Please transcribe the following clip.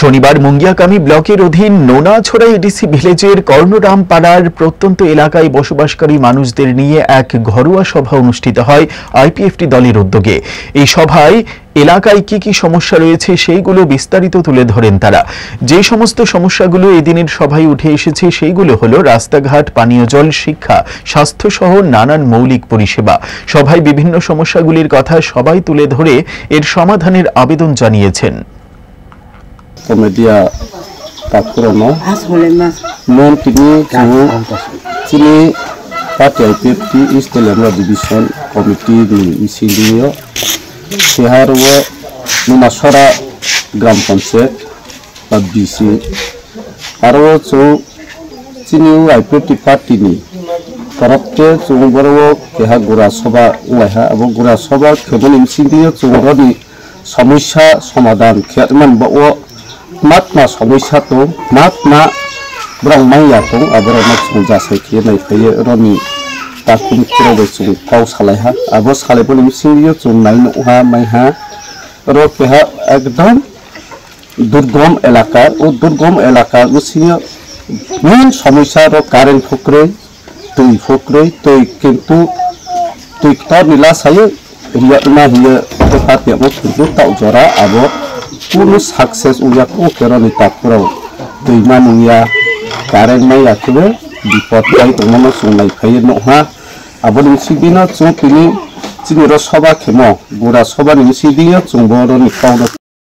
শনিবার মুঙ্গিয়াকামী ব্লকের অধীন নোনাছড়া এডিসি ভিলেজের কর্ণরামপাড়ার প্রত্যন্ত এলাকায় বসবাসকারী মানুষদের নিয়ে এক ঘরোয়া সভা অনুষ্ঠিত হয় আইপিএফটি দলের উদ্যোগে। এই সভায় এলাকায় কি সমস্যা রয়েছে সেইগুলো বিস্তারিত তুলে ধরেন তারা। যে সমস্ত সমস্যাগুলো এদিনের সভায় উঠে এসেছে সেইগুলো হলো রাস্তাঘাট, পানীয় জল, শিক্ষা, স্বাস্থ্য সহ নানান মৌলিক পরিষেবা। সভায় বিভিন্ন সমস্যাগুলির কথা সবাই তুলে ধরে এর সমাধানের আবেদন জানিয়েছেন। Komedia Takurono non Tini Party IPFT East Telemra Division Committee di Isindio Seharwo Nunasora Gram Panchayat BC Arwo so Tini IPFT Party ni Tarapte Zungbarwo Keha Gura Soba Leha Abo Gura Soba Kebon Isindio Zungrodi Samusha Somadan Kiatman Bawo Matna সমস্যা তো matna ব্রহ্মাইয়া তো আবার অনেক সমস্যা কি নাই ফেয়ে রনি তাকুন করে চুং কাউ সালাইহা আবো সালাইবো নিসিও চুং নাই নহা মাইহা রপেহা একদম দুর্গম এলাকা ও দুর্গম এলাকা উসিও মেন সমস্যা র কারেন্ট ফকরে তুই কিন্তু তুই তো নিলা সায়ে রিয়া না হিয়া তো পাতে মত কিন্তু তাও জরা আবো Puro sukses uya ko kerani takuro tui manuya karen mai akwe dipot kai tomono sunai khai no ha abon sidina chung pini chini ro soba khemo gura soba ni sidina chung boro ni kauro